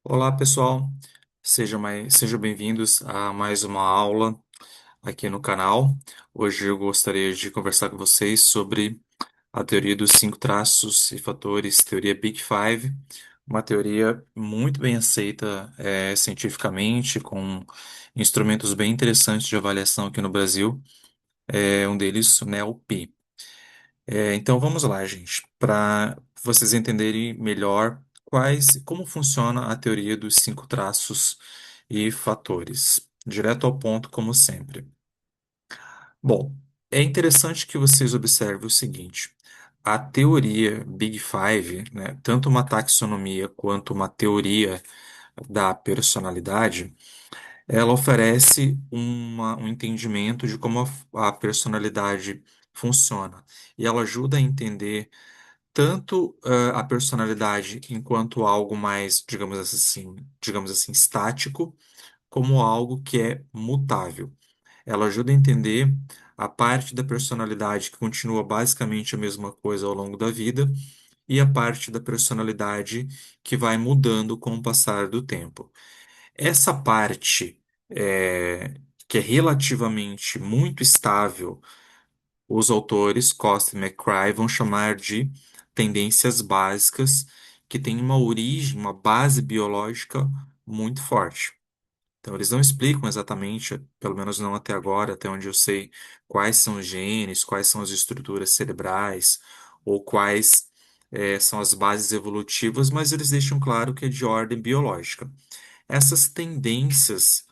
Olá, pessoal. Sejam bem-vindos a mais uma aula aqui no canal. Hoje eu gostaria de conversar com vocês sobre a teoria dos cinco traços e fatores, teoria Big Five, uma teoria muito bem aceita cientificamente, com instrumentos bem interessantes de avaliação aqui no Brasil. Um deles, o NELP. Então vamos lá, gente, para vocês entenderem melhor como funciona a teoria dos cinco traços e fatores. Direto ao ponto, como sempre. Bom, é interessante que vocês observem o seguinte: a teoria Big Five, né, tanto uma taxonomia quanto uma teoria da personalidade, ela oferece um entendimento de como a personalidade funciona. E ela ajuda a entender tanto a personalidade enquanto algo mais, digamos assim, estático, como algo que é mutável. Ela ajuda a entender a parte da personalidade que continua basicamente a mesma coisa ao longo da vida e a parte da personalidade que vai mudando com o passar do tempo. Essa parte é, que é relativamente muito estável, os autores Costa e McCry vão chamar de tendências básicas que têm uma origem, uma base biológica muito forte. Então, eles não explicam exatamente, pelo menos não até agora, até onde eu sei, quais são os genes, quais são as estruturas cerebrais, ou quais são as bases evolutivas, mas eles deixam claro que é de ordem biológica. Essas tendências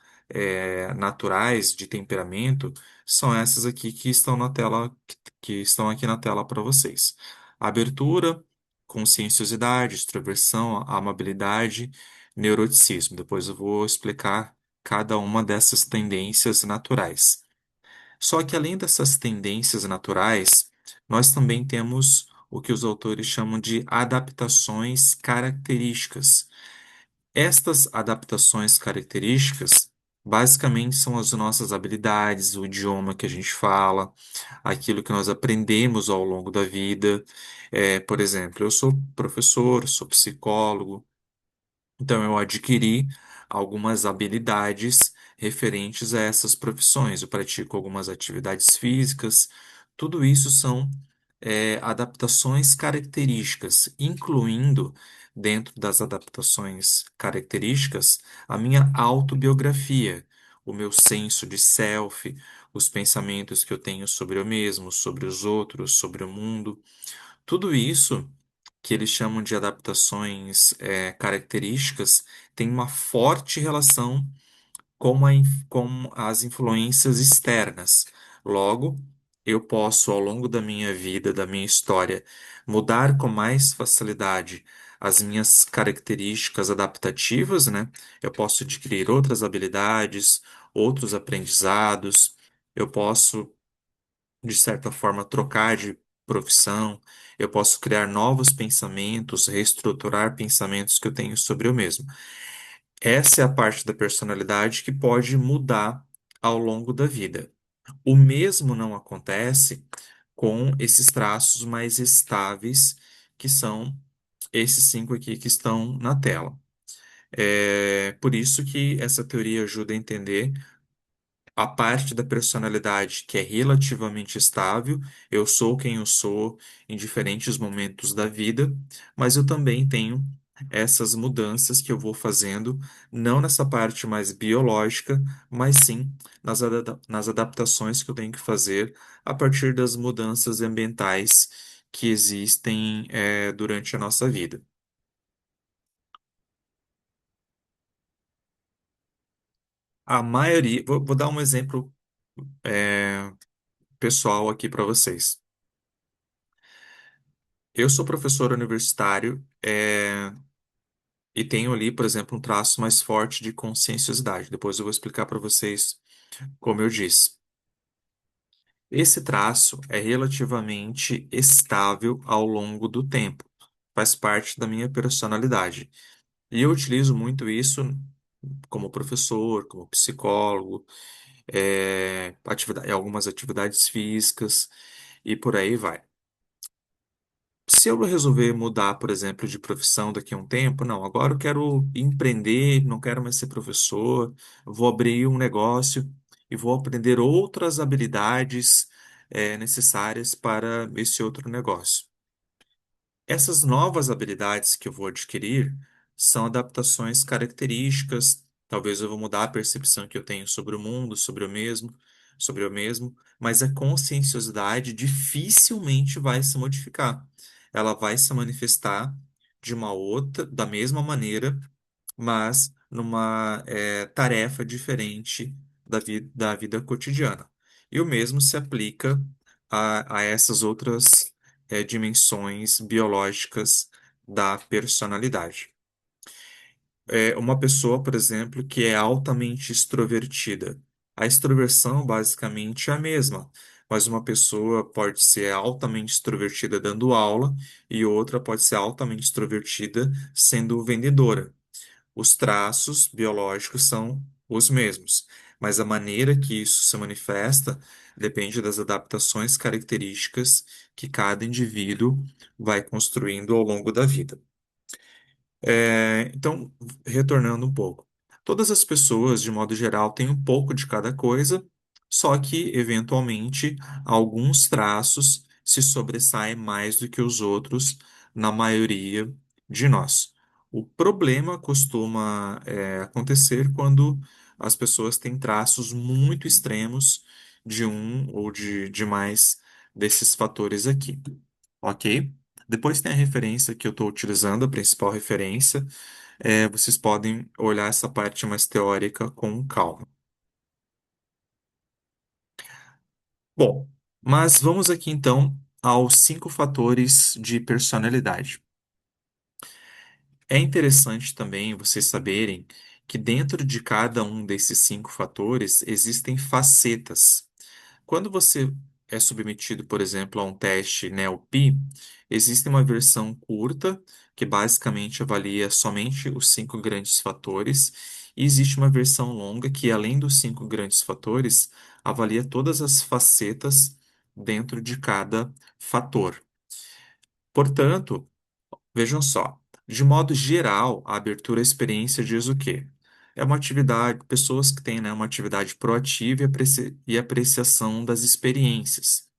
naturais de temperamento são essas aqui que estão na tela, que estão aqui na tela para vocês. Abertura, conscienciosidade, extroversão, amabilidade, neuroticismo. Depois eu vou explicar cada uma dessas tendências naturais. Só que além dessas tendências naturais, nós também temos o que os autores chamam de adaptações características. Estas adaptações características basicamente são as nossas habilidades, o idioma que a gente fala, aquilo que nós aprendemos ao longo da vida. Por exemplo, eu sou professor, sou psicólogo, então, eu adquiri algumas habilidades referentes a essas profissões. Eu pratico algumas atividades físicas. Tudo isso são, adaptações características, incluindo, dentro das adaptações características, a minha autobiografia, o meu senso de self, os pensamentos que eu tenho sobre eu mesmo, sobre os outros, sobre o mundo. Tudo isso que eles chamam de adaptações características, tem uma forte relação com as influências externas. Logo, eu posso, ao longo da minha vida, da minha história, mudar com mais facilidade as minhas características adaptativas, né? Eu posso adquirir outras habilidades, outros aprendizados, eu posso de certa forma, trocar de profissão, eu posso criar novos pensamentos, reestruturar pensamentos que eu tenho sobre eu mesmo. Essa é a parte da personalidade que pode mudar ao longo da vida. O mesmo não acontece com esses traços mais estáveis, que são esses cinco aqui que estão na tela. É por isso que essa teoria ajuda a entender a parte da personalidade que é relativamente estável. Eu sou quem eu sou em diferentes momentos da vida, mas eu também tenho essas mudanças que eu vou fazendo, não nessa parte mais biológica, mas sim nas adaptações que eu tenho que fazer a partir das mudanças ambientais que existem, durante a nossa vida. A maioria, vou dar um exemplo, pessoal aqui para vocês. Eu sou professor universitário, e tenho ali, por exemplo, um traço mais forte de conscienciosidade. Depois eu vou explicar para vocês como eu disse. Esse traço é relativamente estável ao longo do tempo. Faz parte da minha personalidade. E eu utilizo muito isso como professor, como psicólogo, algumas atividades físicas e por aí vai. Se eu resolver mudar, por exemplo, de profissão daqui a um tempo, não, agora eu quero empreender, não quero mais ser professor, eu vou abrir um negócio e vou aprender outras habilidades, necessárias para esse outro negócio. Essas novas habilidades que eu vou adquirir são adaptações características. Talvez eu vou mudar a percepção que eu tenho sobre o mundo, sobre eu mesmo, mas a conscienciosidade dificilmente vai se modificar. Ela vai se manifestar de uma outra, da mesma maneira, mas numa tarefa diferente da vida cotidiana. E o mesmo se aplica a essas outras dimensões biológicas da personalidade. Uma pessoa, por exemplo, que é altamente extrovertida. A extroversão basicamente é a mesma, mas uma pessoa pode ser altamente extrovertida dando aula e outra pode ser altamente extrovertida sendo vendedora. Os traços biológicos são os mesmos, mas a maneira que isso se manifesta depende das adaptações características que cada indivíduo vai construindo ao longo da vida. Então, retornando um pouco. Todas as pessoas, de modo geral, têm um pouco de cada coisa, só que, eventualmente, alguns traços se sobressaem mais do que os outros na maioria de nós. O problema costuma, acontecer quando as pessoas têm traços muito extremos de um ou de mais desses fatores aqui. Ok? Depois tem a referência que eu estou utilizando, a principal referência. Vocês podem olhar essa parte mais teórica com calma. Bom, mas vamos aqui então aos 5 fatores de personalidade. É interessante também vocês saberem que dentro de cada um desses 5 fatores existem facetas. Quando você é submetido, por exemplo, a um teste NELP, existe uma versão curta, que basicamente avalia somente os 5 grandes fatores, e existe uma versão longa que, além dos 5 grandes fatores, avalia todas as facetas dentro de cada fator. Portanto, vejam só, de modo geral, a abertura à experiência diz o quê? É uma atividade, pessoas que têm, né, uma atividade proativa e apreciação das experiências.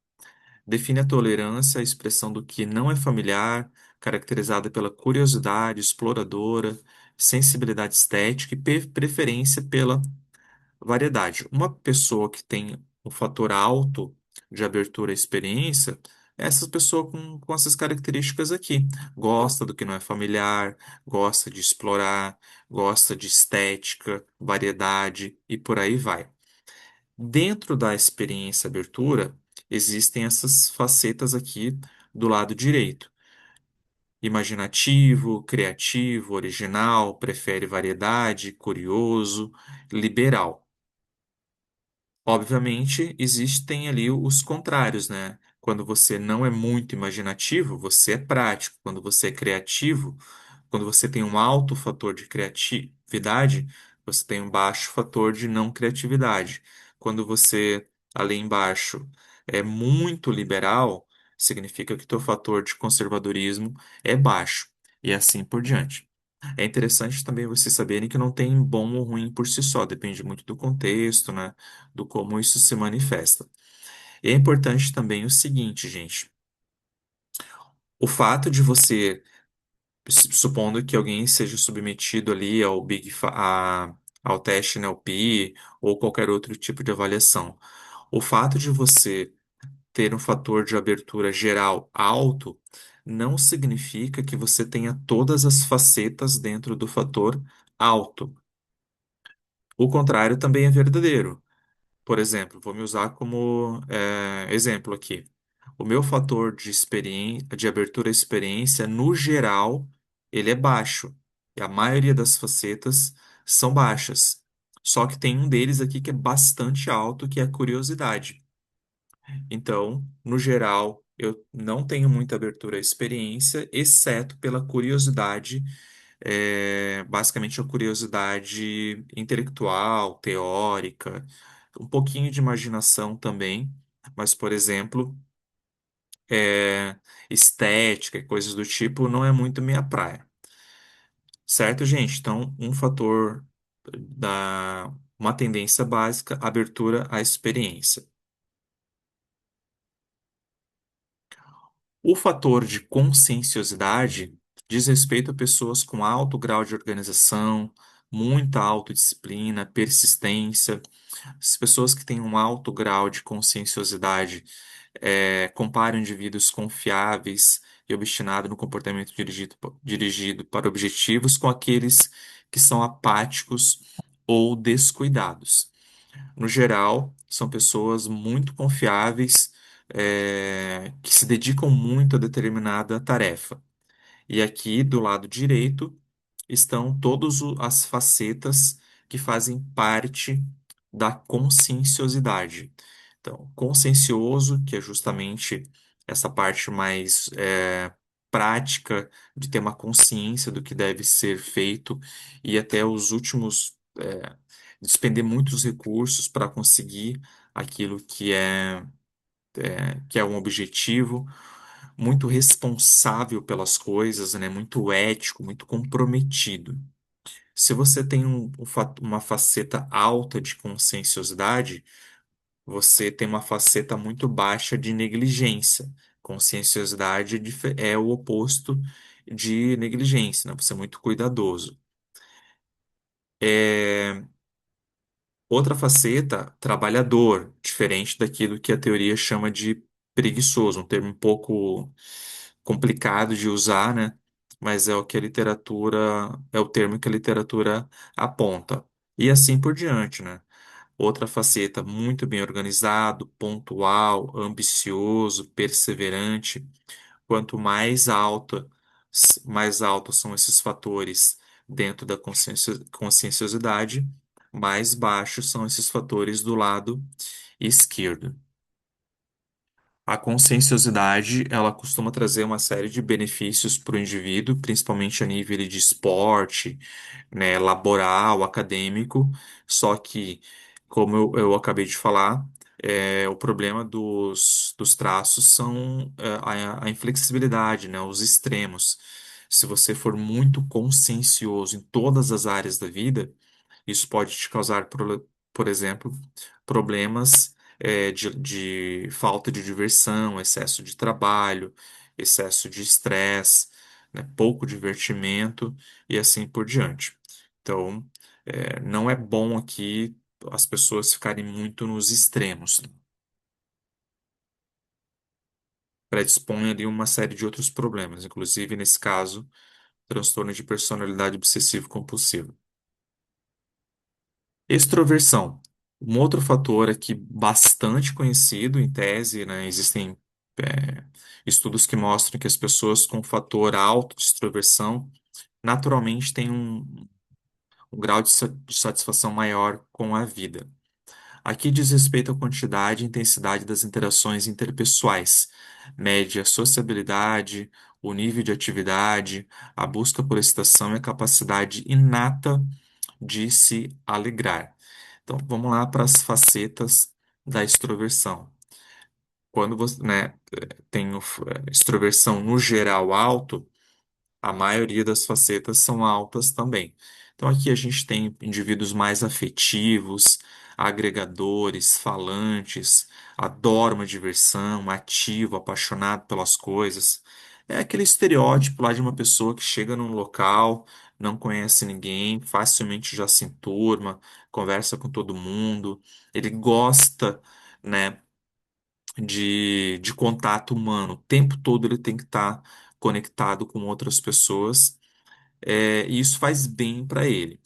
Define a tolerância à expressão do que não é familiar, caracterizada pela curiosidade exploradora, sensibilidade estética e preferência pela variedade. Uma pessoa que tem um fator alto de abertura à experiência, é essa pessoa com essas características aqui. Gosta do que não é familiar, gosta de explorar, gosta de estética, variedade e por aí vai. Dentro da experiência abertura, existem essas facetas aqui do lado direito. Imaginativo, criativo, original, prefere variedade, curioso, liberal. Obviamente, existem ali os contrários, né? Quando você não é muito imaginativo, você é prático. Quando você é criativo, quando você tem um alto fator de criatividade, você tem um baixo fator de não criatividade. Quando você, ali embaixo, é muito liberal, significa que teu fator de conservadorismo é baixo, e assim por diante. É interessante também vocês saberem que não tem bom ou ruim por si só, depende muito do contexto, né? Do como isso se manifesta. E é importante também o seguinte, gente: o fato de você, supondo que alguém seja submetido ali ao teste NLP ou qualquer outro tipo de avaliação, o fato de você ter um fator de abertura geral alto não significa que você tenha todas as facetas dentro do fator alto. O contrário também é verdadeiro. Por exemplo, vou me usar como exemplo aqui. O meu fator de de abertura à experiência, no geral, ele é baixo. E a maioria das facetas são baixas. Só que tem um deles aqui que é bastante alto, que é a curiosidade. Então, no geral, eu não tenho muita abertura à experiência, exceto pela curiosidade, basicamente a curiosidade intelectual, teórica, um pouquinho de imaginação também, mas, por exemplo, é, estética e coisas do tipo não é muito minha praia. Certo, gente? Então, um fator da uma tendência básica, abertura à experiência. O fator de conscienciosidade diz respeito a pessoas com alto grau de organização, muita autodisciplina, persistência. As pessoas que têm um alto grau de conscienciosidade comparam indivíduos confiáveis e obstinados no comportamento dirigido para objetivos com aqueles que são apáticos ou descuidados. No geral, são pessoas muito confiáveis, que se dedicam muito a determinada tarefa. E aqui do lado direito estão todas as facetas que fazem parte da conscienciosidade. Então, consciencioso, que é justamente essa parte mais prática de ter uma consciência do que deve ser feito e até os últimos despender muitos recursos para conseguir aquilo que é um objetivo, muito responsável pelas coisas, né? Muito ético, muito comprometido. Se você tem uma faceta alta de conscienciosidade, você tem uma faceta muito baixa de negligência. Conscienciosidade é o oposto de negligência, né? Você é muito cuidadoso. É, Outra faceta, trabalhador, diferente daquilo que a teoria chama de preguiçoso, um termo um pouco complicado de usar, né? Mas é o que a literatura, é o termo que a literatura aponta. E assim por diante, né? Outra faceta, muito bem organizado, pontual, ambicioso, perseverante. Quanto mais altos são esses fatores dentro da conscienciosidade, mais baixos são esses fatores do lado esquerdo. A conscienciosidade, ela costuma trazer uma série de benefícios para o indivíduo, principalmente a nível de esporte, né, laboral, acadêmico. Só que, como eu acabei de falar, o problema dos traços são a inflexibilidade, né, os extremos. Se você for muito consciencioso em todas as áreas da vida, isso pode te causar, por exemplo, problemas de falta de diversão, excesso de trabalho, excesso de estresse, né, pouco divertimento e assim por diante. Então, não é bom aqui as pessoas ficarem muito nos extremos. Predispõe ali uma série de outros problemas, inclusive, nesse caso, transtorno de personalidade obsessivo-compulsiva. Extroversão. Um outro fator aqui bastante conhecido em tese, né? Existem é, estudos que mostram que as pessoas com fator alto de extroversão naturalmente têm um grau de satisfação maior com a vida. Aqui diz respeito à quantidade e intensidade das interações interpessoais, mede a sociabilidade, o nível de atividade, a busca por excitação e a capacidade inata de se alegrar. Então, vamos lá para as facetas da extroversão. Quando você, né, tem extroversão no geral alto, a maioria das facetas são altas também. Então, aqui a gente tem indivíduos mais afetivos, agregadores, falantes, adoram uma diversão, ativo, apaixonado pelas coisas. É aquele estereótipo lá de uma pessoa que chega num local, não conhece ninguém, facilmente já se enturma, conversa com todo mundo. Ele gosta, né, de contato humano. O tempo todo ele tem que estar conectado com outras pessoas, e isso faz bem para ele.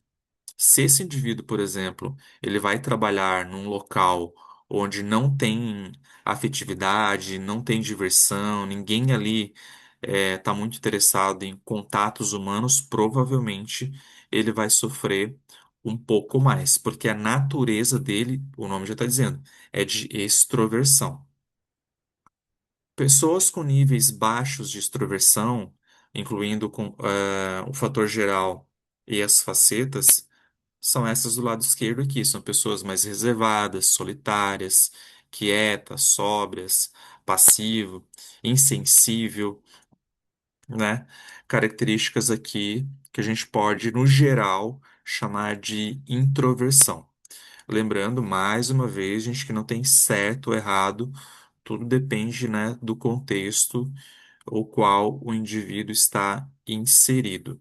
Se esse indivíduo, por exemplo, ele vai trabalhar num local onde não tem afetividade, não tem diversão, ninguém ali está muito interessado em contatos humanos, provavelmente ele vai sofrer um pouco mais, porque a natureza dele, o nome já está dizendo, é de extroversão. Pessoas com níveis baixos de extroversão, incluindo o fator geral e as facetas, são essas do lado esquerdo aqui. São pessoas mais reservadas, solitárias, quietas, sóbrias, passivo, insensível, né? Características aqui que a gente pode, no geral, chamar de introversão. Lembrando, mais uma vez, gente, que não tem certo ou errado, tudo depende, né, do contexto o qual o indivíduo está inserido.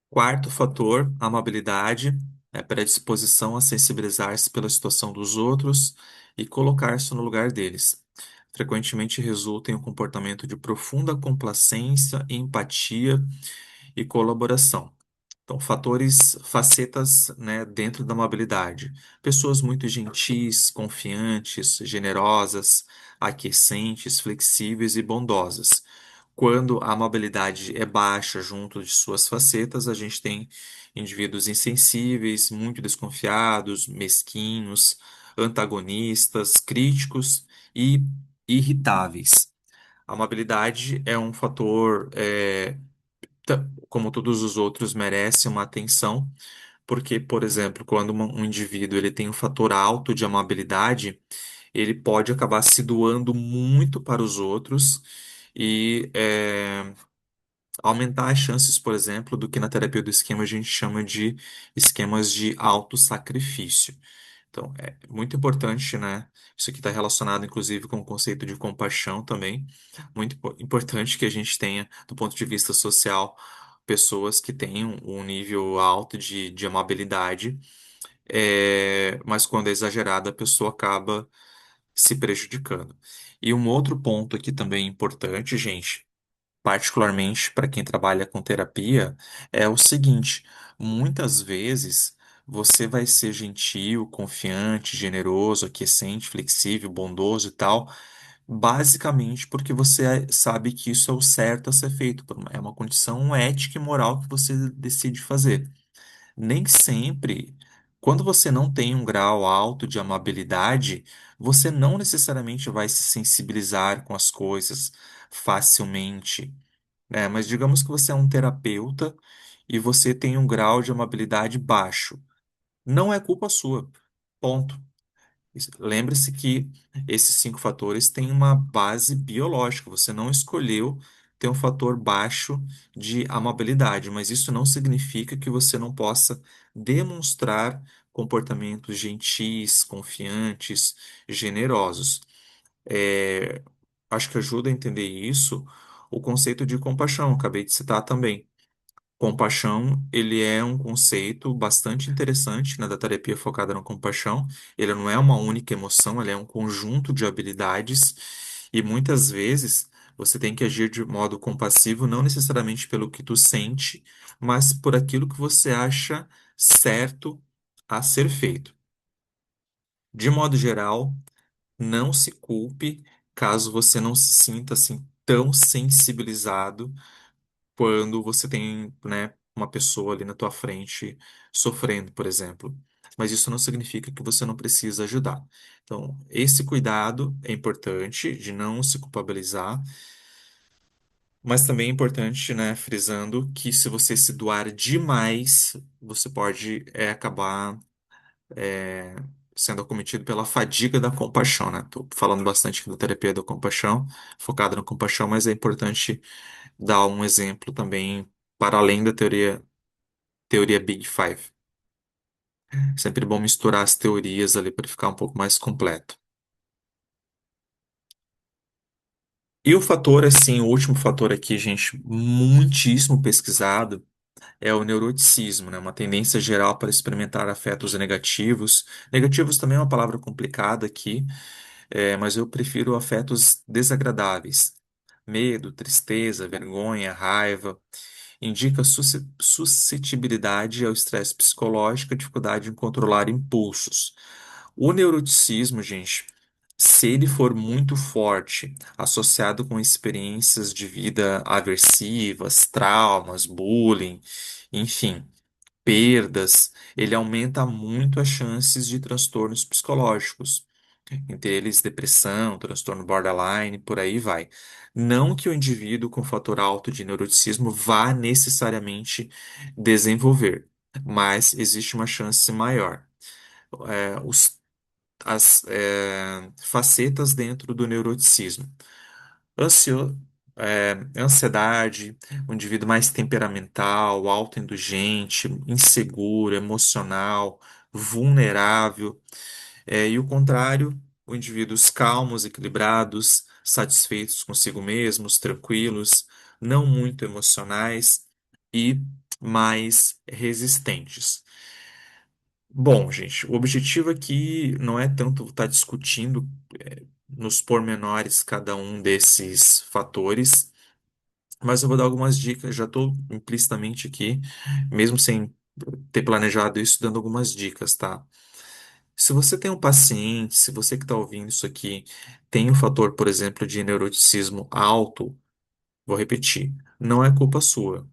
Quarto fator, amabilidade, é predisposição a sensibilizar-se pela situação dos outros e colocar-se no lugar deles. Frequentemente resulta em um comportamento de profunda complacência, empatia e colaboração. Então, fatores, facetas, né, dentro da amabilidade. Pessoas muito gentis, confiantes, generosas, aquecentes, flexíveis e bondosas. Quando a amabilidade é baixa junto de suas facetas, a gente tem indivíduos insensíveis, muito desconfiados, mesquinhos, antagonistas, críticos e irritáveis. A amabilidade é um fator, como todos os outros, merece uma atenção, porque, por exemplo, quando um indivíduo ele tem um fator alto de amabilidade, ele pode acabar se doando muito para os outros e aumentar as chances, por exemplo, do que na terapia do esquema a gente chama de esquemas de autossacrifício. Então, é muito importante, né? Isso aqui está relacionado, inclusive, com o conceito de compaixão também. Muito importante que a gente tenha, do ponto de vista social, pessoas que tenham um nível alto de amabilidade, mas quando é exagerada, a pessoa acaba se prejudicando. E um outro ponto aqui também importante, gente, particularmente para quem trabalha com terapia, é o seguinte: muitas vezes você vai ser gentil, confiante, generoso, aquiescente, flexível, bondoso e tal, basicamente porque você sabe que isso é o certo a ser feito, é uma condição ética e moral que você decide fazer. Nem sempre, quando você não tem um grau alto de amabilidade, você não necessariamente vai se sensibilizar com as coisas facilmente, né? Mas digamos que você é um terapeuta e você tem um grau de amabilidade baixo. Não é culpa sua. Ponto. Lembre-se que esses cinco fatores têm uma base biológica. Você não escolheu ter um fator baixo de amabilidade, mas isso não significa que você não possa demonstrar comportamentos gentis, confiantes, generosos. É, acho que ajuda a entender isso o conceito de compaixão, acabei de citar também. Compaixão, ele é um conceito bastante interessante, né, da terapia focada na compaixão. Ele não é uma única emoção, ele é um conjunto de habilidades e muitas vezes você tem que agir de modo compassivo, não necessariamente pelo que tu sente, mas por aquilo que você acha certo a ser feito. De modo geral, não se culpe caso você não se sinta assim tão sensibilizado quando você tem, né, uma pessoa ali na tua frente sofrendo, por exemplo. Mas isso não significa que você não precisa ajudar. Então, esse cuidado é importante de não se culpabilizar, mas também é importante, né, frisando que se você se doar demais, você pode acabar sendo acometido pela fadiga da compaixão, né? Tô falando bastante aqui da terapia da compaixão, focada na compaixão, mas é importante dar um exemplo também para além da teoria Big Five. Sempre bom misturar as teorias ali para ficar um pouco mais completo. E o fator, assim, o último fator aqui, gente, muitíssimo pesquisado, é o neuroticismo, né? Uma tendência geral para experimentar afetos negativos. Negativos também é uma palavra complicada aqui, mas eu prefiro afetos desagradáveis. Medo, tristeza, vergonha, raiva. Indica suscetibilidade ao estresse psicológico e dificuldade em controlar impulsos. O neuroticismo, gente, se ele for muito forte, associado com experiências de vida aversivas, traumas, bullying, enfim, perdas, ele aumenta muito as chances de transtornos psicológicos, entre eles depressão, transtorno borderline, por aí vai. Não que o indivíduo com fator alto de neuroticismo vá necessariamente desenvolver, mas existe uma chance maior. As facetas dentro do neuroticismo. Ansio, ansiedade, um indivíduo mais temperamental, autoindulgente, inseguro, emocional, vulnerável. E o contrário, o indivíduos calmos, equilibrados, satisfeitos consigo mesmos, tranquilos, não muito emocionais e mais resistentes. Bom, gente, o objetivo aqui não é tanto estar discutindo nos pormenores cada um desses fatores, mas eu vou dar algumas dicas, já estou implicitamente aqui, mesmo sem ter planejado isso, dando algumas dicas, tá? Se você tem um paciente, se você que está ouvindo isso aqui tem um fator, por exemplo, de neuroticismo alto, vou repetir, não é culpa sua.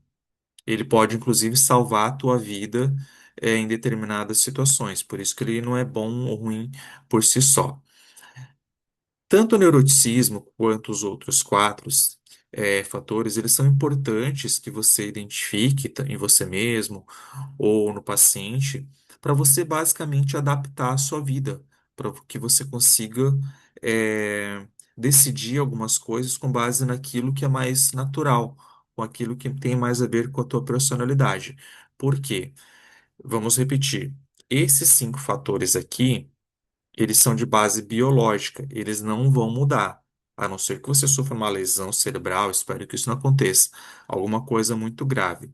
Ele pode, inclusive, salvar a tua vida, em determinadas situações. Por isso que ele não é bom ou ruim por si só. Tanto o neuroticismo quanto os outros quatro fatores, eles são importantes que você identifique em você mesmo ou no paciente, para você basicamente adaptar a sua vida, para que você consiga é, decidir algumas coisas com base naquilo que é mais natural, com aquilo que tem mais a ver com a tua personalidade. Por quê? Vamos repetir. Esses cinco fatores aqui, eles são de base biológica, eles não vão mudar. A não ser que você sofra uma lesão cerebral, espero que isso não aconteça, alguma coisa muito grave.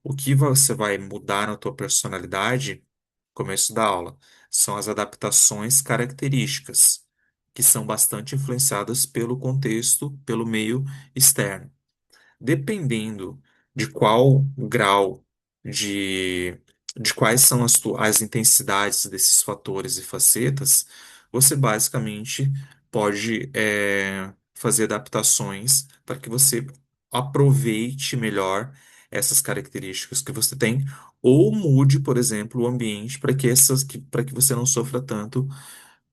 O que você vai mudar na tua personalidade, começo da aula, são as adaptações características, que são bastante influenciadas pelo contexto, pelo meio externo. Dependendo de qual grau de, de quais são as intensidades desses fatores e facetas, você basicamente pode fazer adaptações para que você aproveite melhor essas características que você tem, ou mude, por exemplo, o ambiente para que você não sofra tanto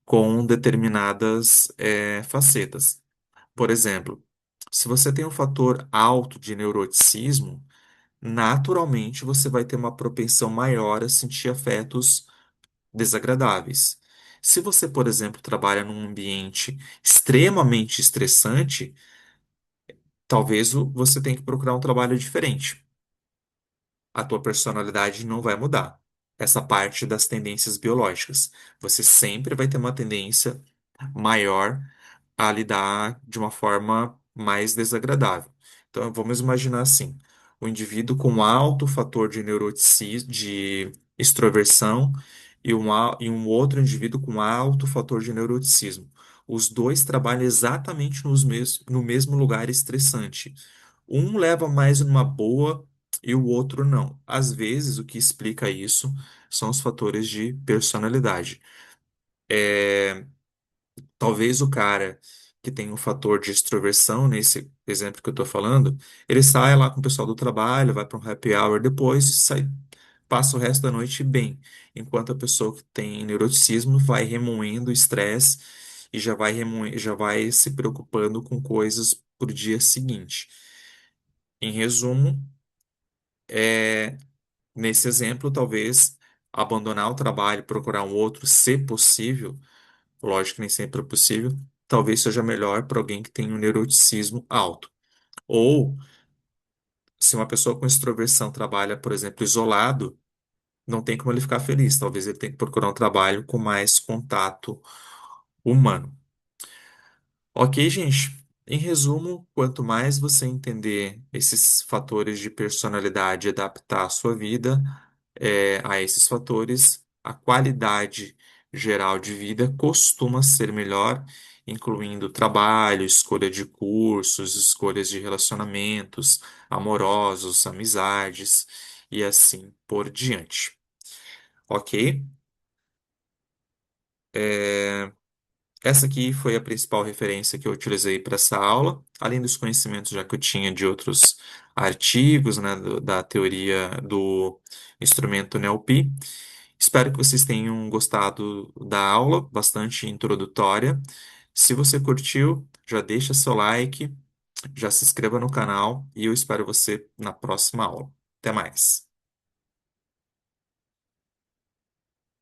com determinadas facetas. Por exemplo, se você tem um fator alto de neuroticismo, naturalmente você vai ter uma propensão maior a sentir afetos desagradáveis. Se você, por exemplo, trabalha num ambiente extremamente estressante, talvez você tenha que procurar um trabalho diferente. A tua personalidade não vai mudar. Essa parte das tendências biológicas. Você sempre vai ter uma tendência maior a lidar de uma forma mais desagradável. Então, vamos imaginar assim: o indivíduo com alto fator de neuroticismo, de extroversão, e um outro indivíduo com alto fator de neuroticismo. Os dois trabalham exatamente no mesmo lugar estressante. Um leva mais numa boa e o outro não. Às vezes, o que explica isso são os fatores de personalidade. Talvez o cara que tem um fator de extroversão, nesse exemplo que eu estou falando, ele sai lá com o pessoal do trabalho, vai para um happy hour depois e sai, passa o resto da noite bem. Enquanto a pessoa que tem neuroticismo vai remoendo o estresse e já vai se preocupando com coisas pro dia seguinte. Em resumo, nesse exemplo, talvez abandonar o trabalho e procurar um outro, se possível. Lógico que nem sempre é possível. Talvez seja melhor para alguém que tem um neuroticismo alto. Ou, se uma pessoa com extroversão trabalha, por exemplo, isolado, não tem como ele ficar feliz. Talvez ele tenha que procurar um trabalho com mais contato humano. Ok, gente? Em resumo, quanto mais você entender esses fatores de personalidade e adaptar a sua vida, a esses fatores, a qualidade geral de vida costuma ser melhor, incluindo trabalho, escolha de cursos, escolhas de relacionamentos amorosos, amizades e assim por diante. Ok? Essa aqui foi a principal referência que eu utilizei para essa aula, além dos conhecimentos já que eu tinha de outros artigos, né, da teoria do instrumento NLP. Espero que vocês tenham gostado da aula, bastante introdutória. Se você curtiu, já deixa seu like, já se inscreva no canal e eu espero você na próxima aula. Até mais.